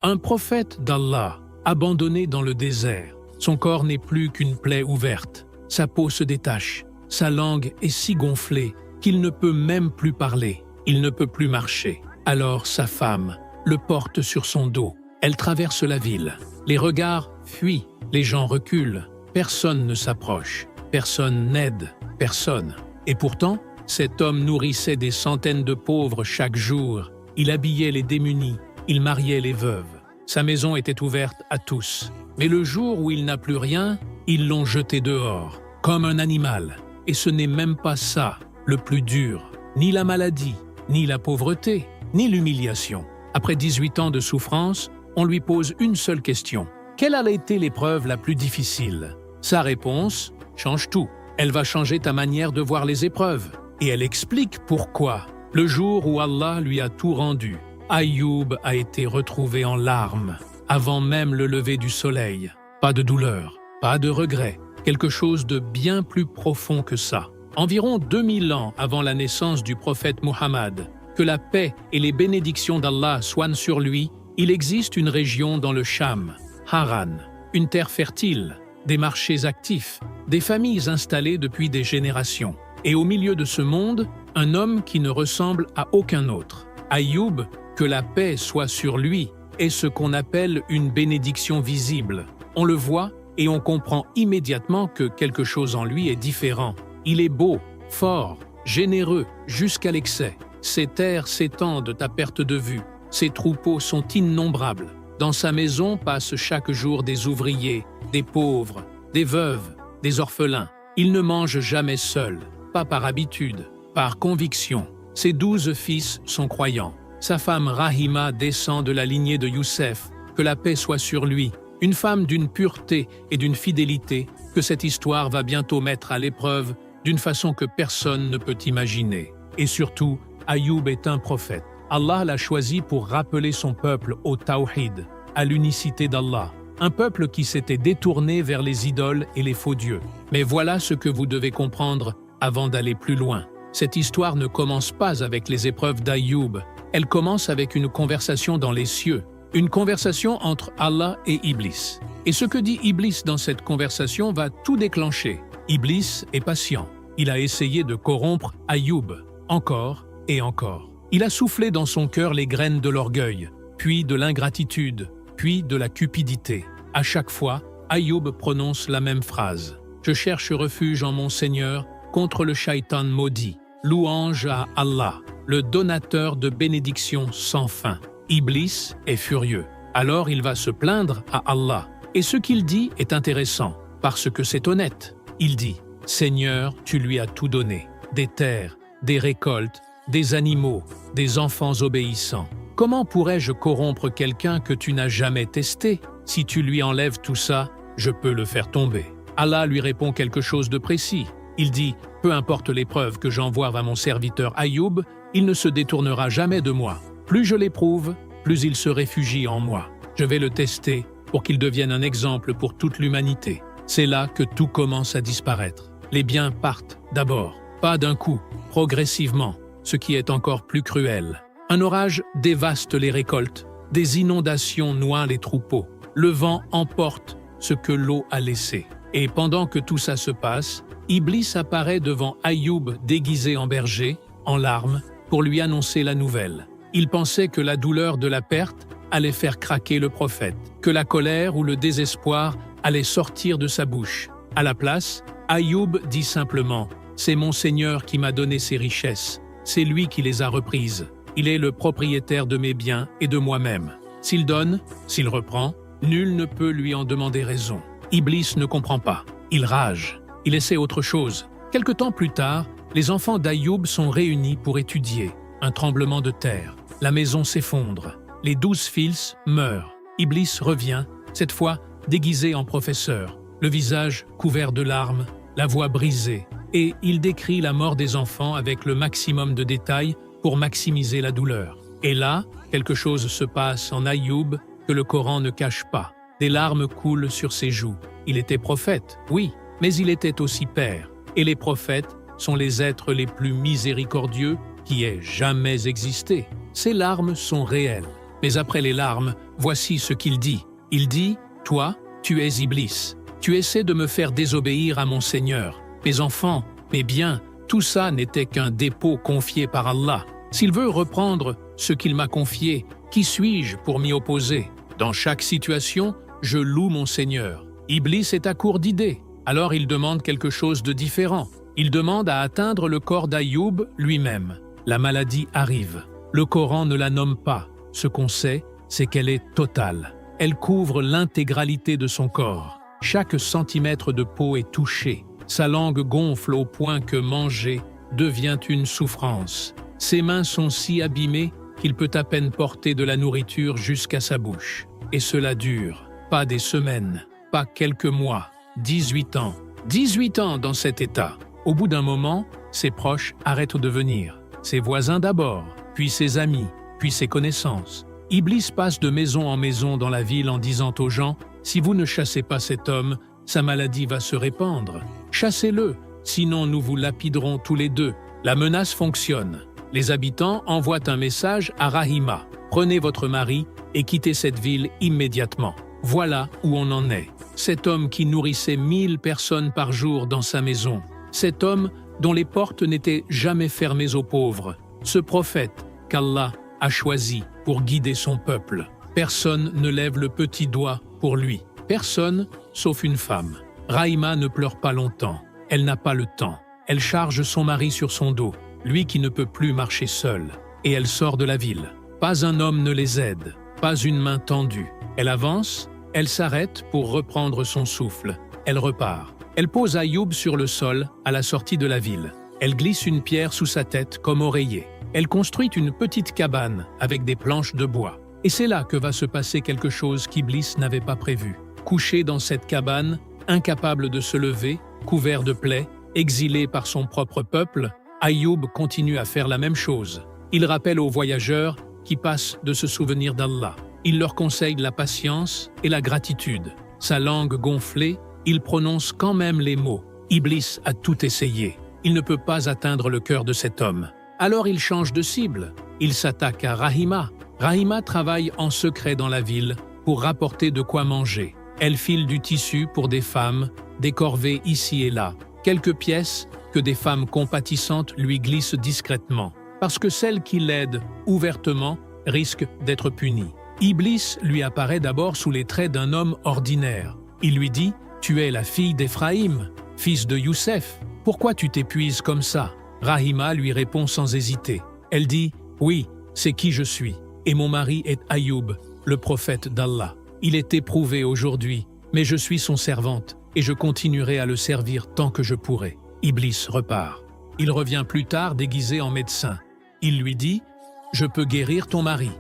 Un prophète d'Allah, abandonné dans le désert. Son corps n'est plus qu'une plaie ouverte. Sa peau se détache. Sa langue est si gonflée qu'il ne peut même plus parler. Il ne peut plus marcher. Alors sa femme le porte sur son dos. Elle traverse la ville. Les regards fuient. Les gens reculent. Personne ne s'approche. Personne n'aide. Personne. Et pourtant, cet homme nourrissait des centaines de pauvres chaque jour. Il habillait les démunis. Il mariait les veuves. Sa maison était ouverte à tous. Mais le jour où il n'a plus rien, ils l'ont jeté dehors, comme un animal. Et ce n'est même pas ça, le plus dur. Ni la maladie, ni la pauvreté, ni l'humiliation. Après 18 ans de souffrance, on lui pose une seule question. Quelle a été l'épreuve la plus difficile? Sa réponse change tout. Elle va changer ta manière de voir les épreuves. Et elle explique pourquoi. Le jour où Allah lui a tout rendu, Ayoub a été retrouvé en larmes, avant même le lever du soleil. Pas de douleur, pas de regret, quelque chose de bien plus profond que ça. Environ 2000 ans avant la naissance du prophète Muhammad, que la paix et les bénédictions d'Allah soient sur lui, il existe une région dans le Cham, Haran, une terre fertile, des marchés actifs, des familles installées depuis des générations. Et au milieu de ce monde, un homme qui ne ressemble à aucun autre. Ayoub, que la paix soit sur lui, est ce qu'on appelle une bénédiction visible. On le voit et on comprend immédiatement que quelque chose en lui est différent. Il est beau, fort, généreux, jusqu'à l'excès. Ses terres s'étendent à perte de vue. Ses troupeaux sont innombrables. Dans sa maison passent chaque jour des ouvriers, des pauvres, des veuves, des orphelins. Il ne mange jamais seul, pas par habitude, par conviction. Ses 12 fils sont croyants. Sa femme Rahima descend de la lignée de Youssef, que la paix soit sur lui. Une femme d'une pureté et d'une fidélité que cette histoire va bientôt mettre à l'épreuve d'une façon que personne ne peut imaginer. Et surtout, Ayoub est un prophète. Allah l'a choisi pour rappeler son peuple au Tawhid, à l'unicité d'Allah. Un peuple qui s'était détourné vers les idoles et les faux dieux. Mais voilà ce que vous devez comprendre avant d'aller plus loin. Cette histoire ne commence pas avec les épreuves d'Ayoub. Elle commence avec une conversation dans les cieux. Une conversation entre Allah et Iblis. Et ce que dit Iblis dans cette conversation va tout déclencher. Iblis est patient. Il a essayé de corrompre Ayoub, encore et encore. Il a soufflé dans son cœur les graines de l'orgueil, puis de l'ingratitude, puis de la cupidité. À chaque fois, Ayoub prononce la même phrase. « Je cherche refuge en mon Seigneur contre le shaitan maudit. Louange à Allah, le donateur de bénédictions sans fin. » Iblis est furieux. Alors il va se plaindre à Allah. Et ce qu'il dit est intéressant, parce que c'est honnête. Il dit « Seigneur, tu lui as tout donné, des terres, des récoltes, des animaux, des enfants obéissants. Comment pourrais-je corrompre quelqu'un que tu n'as jamais testé? Si tu lui enlèves tout ça, je peux le faire tomber. » Allah lui répond quelque chose de précis. Il dit « Peu importe l'épreuve que j'envoie à mon serviteur Ayoub, il ne se détournera jamais de moi. Plus je l'éprouve, plus il se réfugie en moi. Je vais le tester pour qu'il devienne un exemple pour toute l'humanité. » C'est là que tout commence à disparaître. Les biens partent d'abord, pas d'un coup, progressivement, ce qui est encore plus cruel. Un orage dévaste les récoltes, des inondations noient les troupeaux, le vent emporte ce que l'eau a laissé. Et pendant que tout ça se passe, Iblis apparaît devant Ayoub déguisé en berger, en larmes, pour lui annoncer la nouvelle. Il pensait que la douleur de la perte allait faire craquer le prophète, que la colère ou le désespoir allait sortir de sa bouche. À la place, Ayoub dit simplement « C'est mon Seigneur qui m'a donné ces richesses, c'est lui qui les a reprises. Il est le propriétaire de mes biens et de moi-même. S'il donne, s'il reprend, nul ne peut lui en demander raison. » Iblis ne comprend pas. Il rage. Il essaie autre chose. Quelque temps plus tard, les enfants d'Ayoub sont réunis pour étudier. Un tremblement de terre. La maison s'effondre. Les 12 fils meurent. Iblis revient, cette fois déguisé en professeur, le visage couvert de larmes, la voix brisée, et il décrit la mort des enfants avec le maximum de détails pour maximiser la douleur. Et là, quelque chose se passe en Ayoub que le Coran ne cache pas. Des larmes coulent sur ses joues. Il était prophète, oui, mais il était aussi père. Et les prophètes sont les êtres les plus miséricordieux qui aient jamais existé. Ces larmes sont réelles. Mais après les larmes, voici ce qu'il dit. Il dit, « Toi, tu es Iblis. Tu essaies de me faire désobéir à mon Seigneur. Mes enfants, mes biens, tout ça n'était qu'un dépôt confié par Allah. S'il veut reprendre ce qu'il m'a confié, qui suis-je pour m'y opposer? Dans chaque situation, je loue mon Seigneur. Iblis est à court d'idées. Alors il demande quelque chose de différent. Il demande à atteindre le corps d'Ayoub lui-même. La maladie arrive. Le Coran ne la nomme pas. Ce qu'on sait, c'est qu'elle est totale. Elle couvre l'intégralité de son corps. Chaque centimètre de peau est touché. Sa langue gonfle au point que manger devient une souffrance. Ses mains sont si abîmées qu'il peut à peine porter de la nourriture jusqu'à sa bouche. Et cela dure, pas des semaines, pas quelques mois, 18 ans. 18 ans dans cet état. Au bout d'un moment, ses proches arrêtent de venir. Ses voisins d'abord, puis ses amis, puis ses connaissances. Iblis passe de maison en maison dans la ville en disant aux gens « Si vous ne chassez pas cet homme, sa maladie va se répandre. Chassez-le, sinon nous vous lapiderons tous les deux. » La menace fonctionne. Les habitants envoient un message à Rahima. « Prenez votre mari et quittez cette ville immédiatement. » Voilà où on en est. Cet homme qui nourrissait 1000 personnes par jour dans sa maison. Cet homme dont les portes n'étaient jamais fermées aux pauvres. Ce prophète qu'Allah a choisi pour guider son peuple. Personne ne lève le petit doigt pour lui. Personne, sauf une femme. Rahima ne pleure pas longtemps. Elle n'a pas le temps. Elle charge son mari sur son dos, lui qui ne peut plus marcher seul. Et elle sort de la ville. Pas un homme ne les aide, pas une main tendue. Elle avance, elle s'arrête pour reprendre son souffle. Elle repart. Elle pose Ayoub sur le sol à la sortie de la ville. Elle glisse une pierre sous sa tête comme oreiller. Elle construit une petite cabane avec des planches de bois. Et c'est là que va se passer quelque chose qu'Iblis n'avait pas prévu. Couché dans cette cabane, incapable de se lever, couvert de plaies, exilé par son propre peuple, Ayoub continue à faire la même chose. Il rappelle aux voyageurs qui passent de se souvenir d'Allah. Il leur conseille la patience et la gratitude. Sa langue gonflée, il prononce quand même les mots. Iblis a tout essayé. Il ne peut pas atteindre le cœur de cet homme. Alors il change de cible. Il s'attaque à Rahima. Rahima travaille en secret dans la ville pour rapporter de quoi manger. Elle file du tissu pour des femmes, des corvées ici et là. Quelques pièces que des femmes compatissantes lui glissent discrètement. Parce que celles qui l'aident ouvertement risquent d'être punies. Iblis lui apparaît d'abord sous les traits d'un homme ordinaire. Il lui dit « Tu es la fille d'Éphraïm, fils de Youssef. Pourquoi tu t'épuises comme ça ?» Rahima lui répond sans hésiter. Elle dit « Oui, c'est qui je suis. Et mon mari est Ayoub, le prophète d'Allah. Il est éprouvé aujourd'hui, mais je suis son servante et je continuerai à le servir tant que je pourrai. » Iblis repart. Il revient plus tard déguisé en médecin. Il lui dit « Je peux guérir ton mari,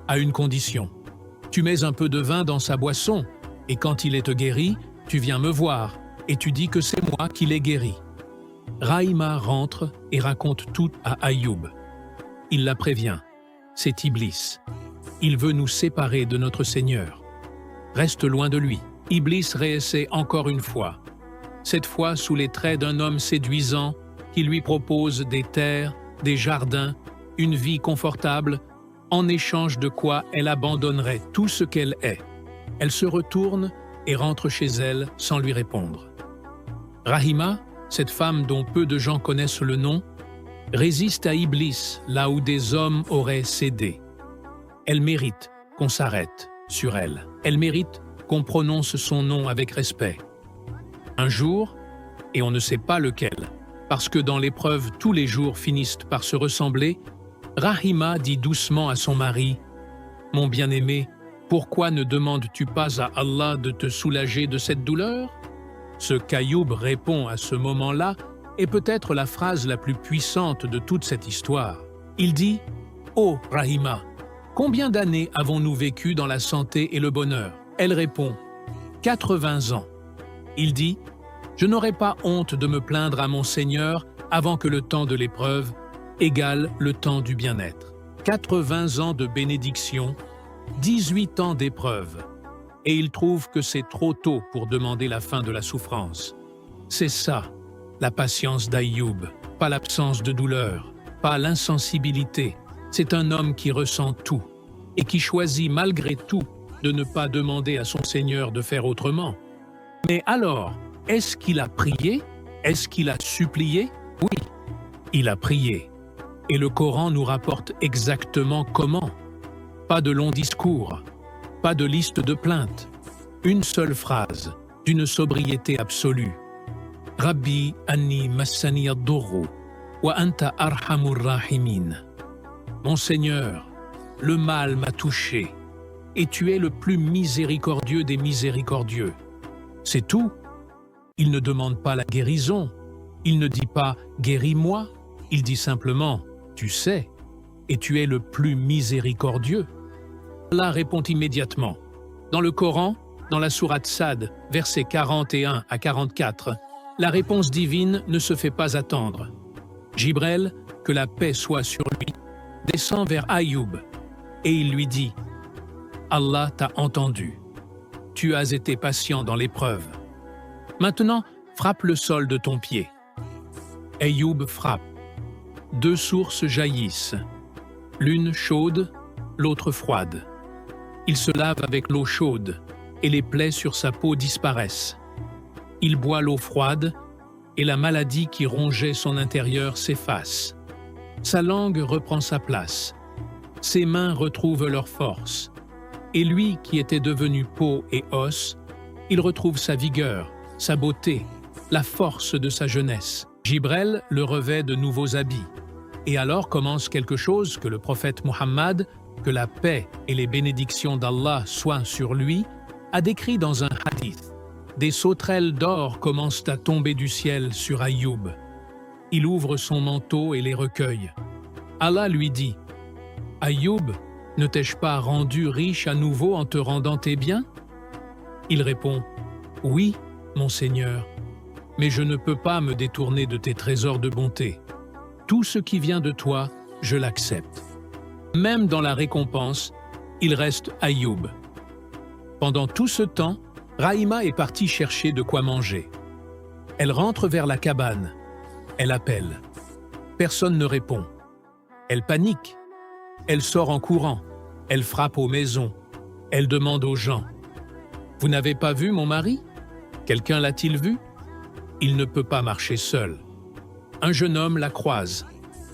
à une condition. Tu mets un peu de vin dans sa boisson et quand il est guéri, tu viens me voir et tu dis que c'est moi qui l'ai guéri. » Rahima rentre et raconte tout à Ayoub. Il la prévient. C'est Iblis. Il veut nous séparer de notre Seigneur. Reste loin de lui. Iblis réessaie encore une fois. Cette fois sous les traits d'un homme séduisant qui lui propose des terres, des jardins, une vie confortable, en échange de quoi elle abandonnerait tout ce qu'elle est. Elle se retourne et rentre chez elle sans lui répondre. Rahima, cette femme dont peu de gens connaissent le nom, résiste à Iblis là où des hommes auraient cédé. Elle mérite qu'on s'arrête sur elle. Elle mérite qu'on prononce son nom avec respect. Un jour, et on ne sait pas lequel, parce que dans l'épreuve tous les jours finissent par se ressembler, Rahima dit doucement à son mari « Mon bien-aimé, pourquoi ne demandes-tu pas à Allah de te soulager de cette douleur ?» Ce qu'Ayoub répond à ce moment-là est peut-être la phrase la plus puissante de toute cette histoire. Il dit « Oh Rahima, combien d'années avons-nous vécu dans la santé et le bonheur ?» Elle répond « 80 ans. » Il dit « Je n'aurai pas honte de me plaindre à mon Seigneur avant que le temps de l'épreuve égale le temps du bien-être. 80 ans de bénédiction, 18 ans d'épreuve. Et il trouve que c'est trop tôt pour demander la fin de la souffrance. C'est ça, la patience d'Ayoub, pas l'absence de douleur, pas l'insensibilité. C'est un homme qui ressent tout. et qui choisit malgré tout de ne pas demander à son Seigneur de faire autrement. Mais alors, est-ce qu'il a prié? Est-ce qu'il a supplié? Oui, il a prié. Et le Coran nous rapporte exactement comment. Pas de longs discours, pas de liste de plaintes. Une seule phrase, d'une sobriété absolue. Rabbi anni massani ad-durru wa anta arhamur rahimin. Mon Seigneur, le mal m'a touché, et tu es le plus miséricordieux des miséricordieux. C'est tout. Il ne demande pas la guérison. Il ne dit pas « guéris-moi ». Il dit simplement « tu sais, et tu es le plus miséricordieux ». Allah répond immédiatement. Dans le Coran, dans la sourate Sad, versets 41 à 44, la réponse divine ne se fait pas attendre. Jibril, que la paix soit sur lui, descend vers Ayoub, et il lui dit « Allah t'a entendu. Tu as été patient dans l'épreuve. Maintenant, frappe le sol de ton pied. » Ayoub frappe. 2 sources jaillissent, l'une chaude, l'autre froide. Il se lave avec l'eau chaude, et les plaies sur sa peau disparaissent. Il boit l'eau froide, et la maladie qui rongeait son intérieur s'efface. Sa langue reprend sa place. Ses mains retrouvent leur force. Et lui qui était devenu peau et os, il retrouve sa vigueur, sa beauté, la force de sa jeunesse. Jibril le revêt de nouveaux habits. Et alors commence quelque chose que le prophète Muhammad, que la paix et les bénédictions d'Allah soient sur lui, a décrit dans un hadith. Des sauterelles d'or commencent à tomber du ciel sur Ayoub. Il ouvre son manteau et les recueille. Allah lui dit « Ayoub, ne t'ai-je pas rendu riche à nouveau en te rendant tes biens ?» Il répond « Oui, mon Seigneur, mais je ne peux pas me détourner de tes trésors de bonté. Tout ce qui vient de toi, je l'accepte. » Même dans la récompense, il reste Ayoub. Pendant tout ce temps, Rahima est partie chercher de quoi manger. Elle rentre vers la cabane. Elle appelle. Personne ne répond. Elle panique. Elle sort en courant. Elle frappe aux maisons. Elle demande aux gens. « Vous n'avez pas vu mon mari? Quelqu'un l'a-t-il vu? Il ne peut pas marcher seul. » Un jeune homme la croise.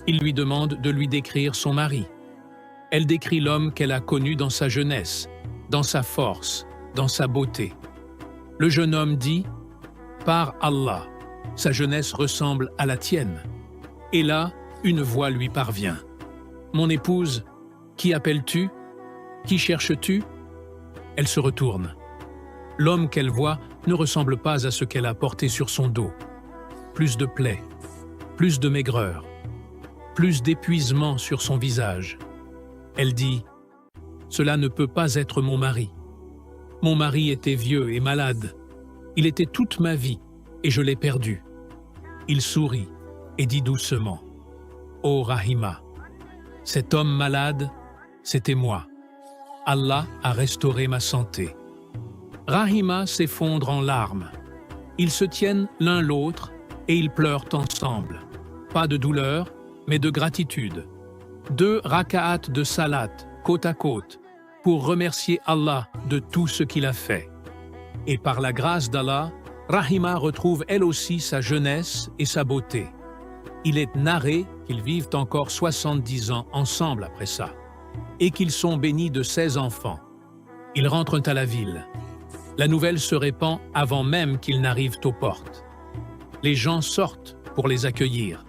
Il lui demande de lui décrire son mari. Elle décrit l'homme qu'elle a connu dans sa jeunesse, dans sa force, dans sa beauté. Le jeune homme dit « Par Allah, sa jeunesse ressemble à la tienne. » Et là, une voix lui parvient. « Mon épouse, qui appelles-tu? Qui cherches-tu » Elle se retourne. L'homme qu'elle voit ne ressemble pas à ce qu'elle a porté sur son dos. Plus de plaies, plus de maigreur, plus d'épuisement sur son visage. Elle dit « Cela ne peut pas être mon mari. Mon mari était vieux et malade. Il était toute ma vie et je l'ai perdu. » Il sourit et dit doucement « Ô Rahima, cet homme malade, c'était moi. Allah a restauré ma santé. » Rahima s'effondre en larmes. Ils se tiennent l'un l'autre et ils pleurent ensemble. Pas de douleur, mais de gratitude. 2 raka'at de salat, côte à côte, pour remercier Allah de tout ce qu'il a fait. Et par la grâce d'Allah, Rahima retrouve elle aussi sa jeunesse et sa beauté. Il est narré qu'ils vivent encore 70 ans ensemble après ça, et qu'ils sont bénis de 16 enfants. Ils rentrent à la ville. La nouvelle se répand avant même qu'ils n'arrivent aux portes. Les gens sortent pour les accueillir.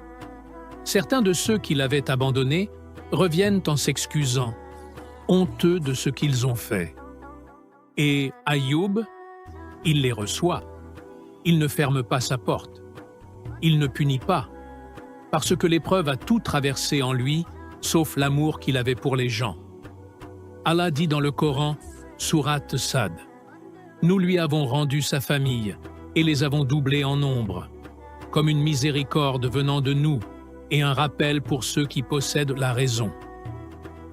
Certains de ceux qui l'avaient abandonné reviennent en s'excusant, honteux de ce qu'ils ont fait. Et Ayoub, il les reçoit. Il ne ferme pas sa porte. Il ne punit pas, parce que l'épreuve a tout traversé en lui, sauf l'amour qu'il avait pour les gens. Allah dit dans le Coran, sourate Sad, « Nous lui avons rendu sa famille et les avons doublés en nombre, comme une miséricorde venant de nous et un rappel pour ceux qui possèdent la raison. »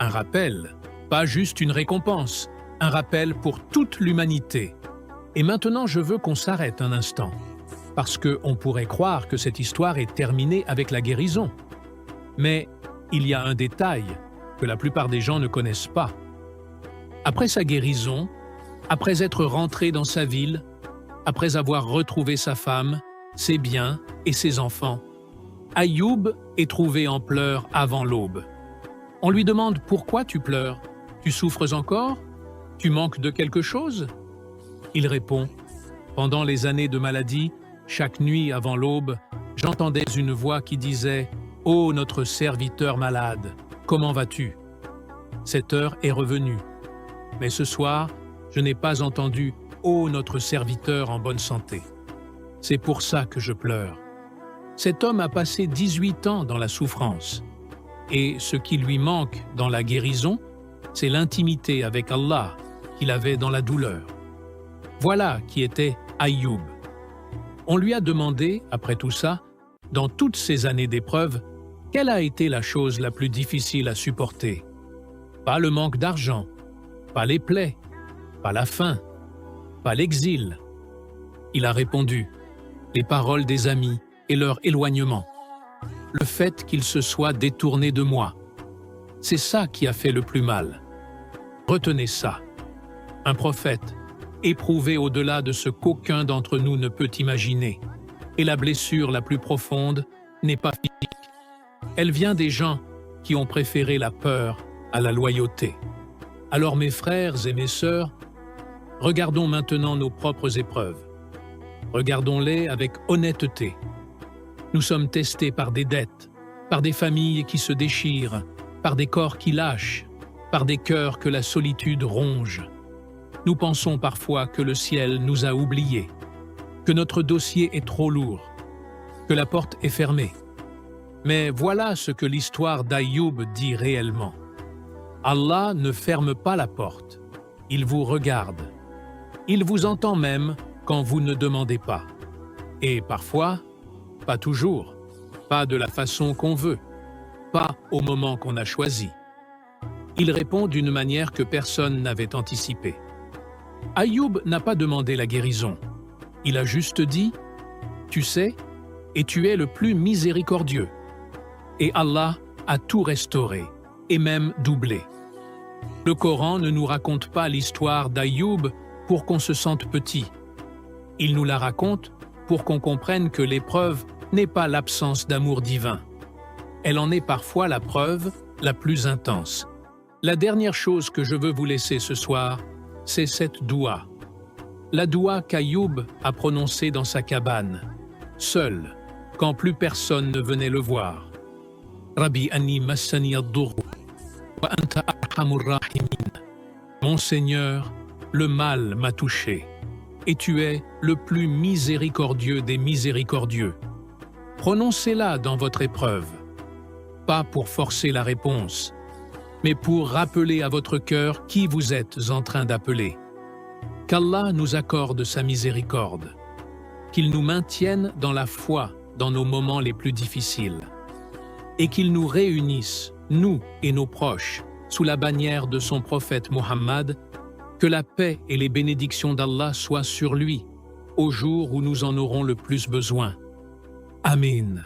Un rappel, pas juste une récompense, un rappel pour toute l'humanité. Et maintenant, je veux qu'on s'arrête un instant, parce qu'on pourrait croire que cette histoire est terminée avec la guérison. Mais il y a un détail que la plupart des gens ne connaissent pas. Après sa guérison, après être rentré dans sa ville, après avoir retrouvé sa femme, ses biens et ses enfants, Ayoub est trouvé en pleurs avant l'aube. On lui demande « Pourquoi tu pleures? Tu souffres encore? Tu manques de quelque chose ?» Il répond « Pendant les années de maladie, chaque nuit avant l'aube, j'entendais une voix qui disait « Ô notre serviteur malade, comment vas-tu » Cette heure est revenue. Mais ce soir, je n'ai pas entendu « Ô notre serviteur en bonne santé ». C'est pour ça que je pleure. Cet homme a passé 18 ans dans la souffrance. Et ce qui lui manque dans la guérison, c'est l'intimité avec Allah qu'il avait dans la douleur. Voilà qui était Ayoub. On lui a demandé, après tout ça, dans toutes ces années d'épreuves, quelle a été la chose la plus difficile à supporter? Pas le manque d'argent, pas les plaies, pas la faim, pas l'exil. Il a répondu, les paroles des amis et leur éloignement. Le fait qu'ils se soient détournés de moi. C'est ça qui a fait le plus mal. Retenez ça. Un prophète, éprouvé au-delà de ce qu'aucun d'entre nous ne peut imaginer. Et la blessure la plus profonde n'est pas physique. Elle vient des gens qui ont préféré la peur à la loyauté. Alors mes frères et mes sœurs, regardons maintenant nos propres épreuves. Regardons-les avec honnêteté. Nous sommes testés par des dettes, par des familles qui se déchirent, par des corps qui lâchent, par des cœurs que la solitude ronge. Nous pensons parfois que le ciel nous a oubliés, que notre dossier est trop lourd, que la porte est fermée. Mais voilà ce que l'histoire d'Ayoub dit réellement. Allah ne ferme pas la porte, il vous regarde. Il vous entend même quand vous ne demandez pas. Et parfois, pas toujours, pas de la façon qu'on veut, pas au moment qu'on a choisi. Il répond d'une manière que personne n'avait anticipée. Ayoub n'a pas demandé la guérison. Il a juste dit « Tu sais, et tu es le plus miséricordieux. » Et Allah a tout restauré, et même doublé. Le Coran ne nous raconte pas l'histoire d'Ayoub pour qu'on se sente petit. Il nous la raconte pour qu'on comprenne que l'épreuve n'est pas l'absence d'amour divin. Elle en est parfois la preuve la plus intense. La dernière chose que je veux vous laisser ce soir, c'est cette doua. La doua qu'Ayoub a prononcée dans sa cabane, seul, quand plus personne ne venait le voir. Rabbi anni massani ad-durr wa anta arhamur rahimin. Mon Seigneur, le mal m'a touché, et tu es le plus miséricordieux des miséricordieux. Prononcez-la dans votre épreuve, pas pour forcer la réponse, mais pour rappeler à votre cœur qui vous êtes en train d'appeler. Qu'Allah nous accorde sa miséricorde, qu'il nous maintienne dans la foi dans nos moments les plus difficiles, et qu'il nous réunisse, nous et nos proches, sous la bannière de son prophète Muhammad, que la paix et les bénédictions d'Allah soient sur lui, au jour où nous en aurons le plus besoin. Amin.